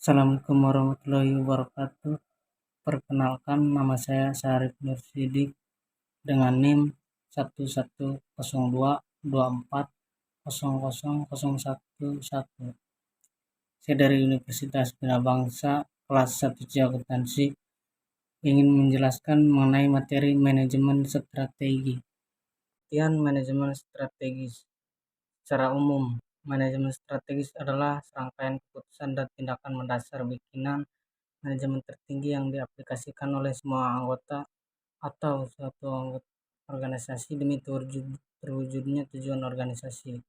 Assalamualaikum warahmatullahi wabarakatuh. Perkenalkan, nama saya Syarif Nur Sidik dengan NIM 110224000011. Saya dari Universitas Bina Bangsa kelas 1C Akuntansi, ingin menjelaskan mengenai materi manajemen strategi. Pengertian manajemen strategis. Secara umum, manajemen strategis adalah serangkaian keputusan dan tindakan mendasar bikinan manajemen tertinggi yang diaplikasikan oleh semua anggota atau suatu anggota organisasi demi terwujudnya tujuan organisasi.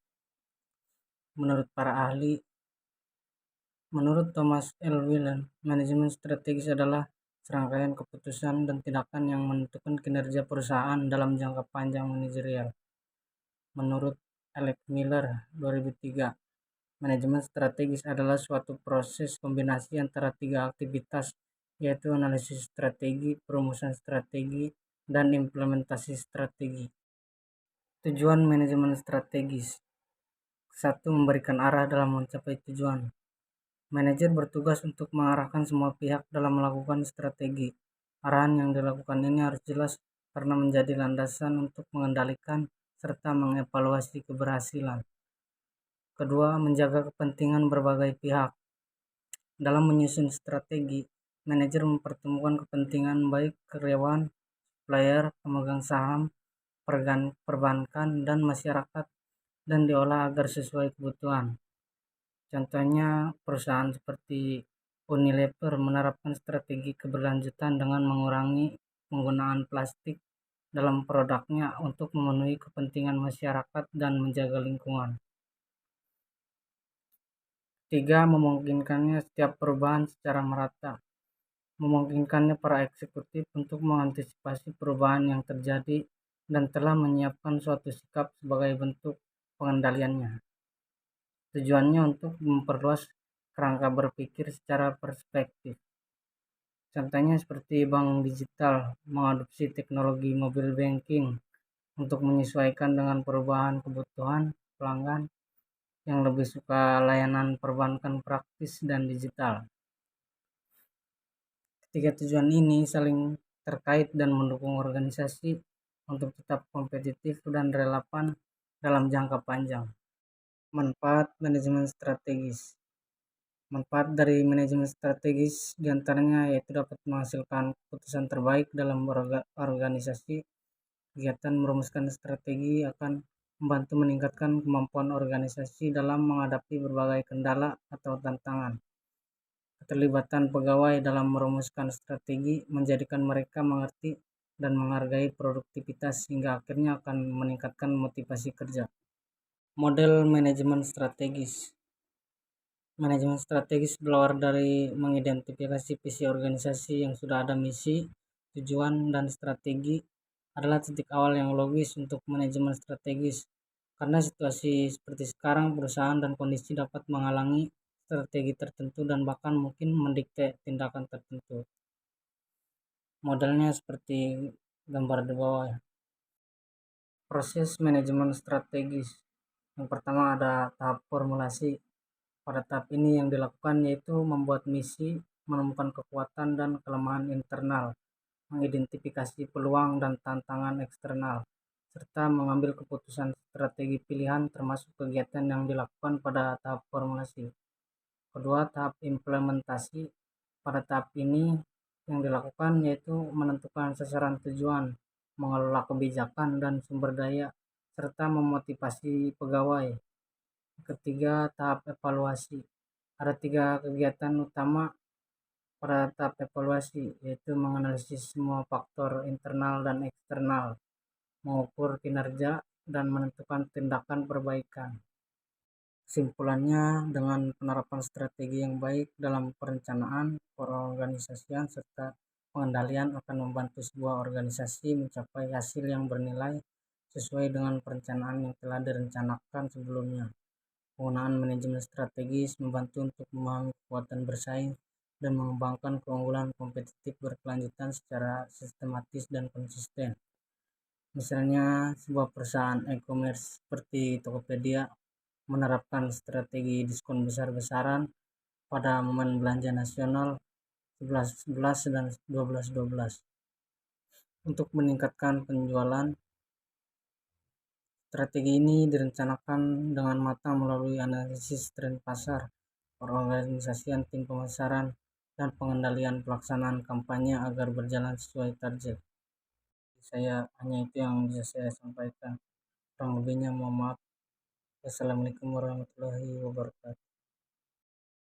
Menurut Thomas L. Whelan, manajemen strategis adalah serangkaian keputusan dan tindakan yang menentukan kinerja perusahaan dalam jangka panjang manajerial. Menurut Alex Miller 2003, manajemen strategis adalah suatu proses kombinasi antara tiga aktivitas, yaitu analisis strategi, perumusan strategi, dan implementasi strategi. Tujuan manajemen strategis. 1. Memberikan arah dalam mencapai tujuan. Manajer bertugas untuk mengarahkan semua pihak dalam melakukan strategi. Arahan yang dilakukan ini harus jelas karena menjadi landasan untuk mengendalikan serta mengevaluasi keberhasilan. Kedua, menjaga kepentingan berbagai pihak. Dalam menyusun strategi, manajer mempertemukan kepentingan baik karyawan, supplier, pemegang saham, perbankan, dan masyarakat dan diolah agar sesuai kebutuhan. Contohnya, perusahaan seperti Unilever menerapkan strategi keberlanjutan dengan mengurangi penggunaan plastik dalam produknya untuk memenuhi kepentingan masyarakat dan menjaga lingkungan. 3. Memungkinkannya setiap perubahan secara merata. Memungkinkannya para eksekutif untuk mengantisipasi perubahan yang terjadi dan telah menyiapkan suatu sikap sebagai bentuk pengendaliannya. Tujuannya untuk memperluas kerangka berpikir secara perspektif. Contohnya seperti bank digital mengadopsi teknologi mobile banking untuk menyesuaikan dengan perubahan kebutuhan pelanggan yang lebih suka layanan perbankan praktis dan digital. Ketiga tujuan ini saling terkait dan mendukung organisasi untuk tetap kompetitif dan relevan dalam jangka panjang. Manfaat manajemen strategis. Manfaat dari manajemen strategis diantaranya yaitu dapat menghasilkan keputusan terbaik dalam organisasi. Kegiatan merumuskan strategi akan membantu meningkatkan kemampuan organisasi dalam menghadapi berbagai kendala atau tantangan. Keterlibatan pegawai dalam merumuskan strategi menjadikan mereka mengerti dan menghargai produktivitas sehingga akhirnya akan meningkatkan motivasi kerja. Model manajemen strategis. Manajemen strategis berawal dari mengidentifikasi visi organisasi yang sudah ada misi, tujuan, dan strategi adalah titik awal yang logis untuk manajemen strategis. Karena situasi seperti sekarang, perusahaan dan kondisi dapat menghalangi strategi tertentu dan bahkan mungkin mendikte tindakan tertentu. Modelnya seperti gambar di bawah. Proses manajemen strategis. Yang pertama ada tahap formulasi. Pada tahap ini yang dilakukan yaitu membuat misi, menemukan kekuatan dan kelemahan internal, mengidentifikasi peluang dan tantangan eksternal, serta mengambil keputusan strategi pilihan termasuk kegiatan yang dilakukan pada tahap formulasi. Kedua, tahap implementasi. Pada tahap ini yang dilakukan yaitu menentukan sasaran tujuan, mengelola kebijakan dan sumber daya, serta memotivasi pegawai. Ketiga, tahap evaluasi. Ada 3 kegiatan utama pada tahap evaluasi, yaitu menganalisis semua faktor internal dan eksternal, mengukur kinerja, dan menentukan tindakan perbaikan. Kesimpulannya, dengan penerapan strategi yang baik dalam perencanaan, perorganisasian, serta pengendalian akan membantu sebuah organisasi mencapai hasil yang bernilai sesuai dengan perencanaan yang telah direncanakan sebelumnya. Penggunaan manajemen strategis membantu untuk memahami kekuatan bersaing dan mengembangkan keunggulan kompetitif berkelanjutan secara sistematis dan konsisten. Misalnya, sebuah perusahaan e-commerce seperti Tokopedia menerapkan strategi diskon besar-besaran pada momen belanja nasional 11.11 dan 12.12. Untuk meningkatkan penjualan, strategi ini direncanakan dengan matang melalui analisis tren pasar, pengorganisasian tim pemasaran, dan pengendalian pelaksanaan kampanye agar berjalan sesuai target. Saya hanya itu yang bisa saya sampaikan. Kurang lebihnya mohon maaf. Wassalamualaikum warahmatullahi wabarakatuh.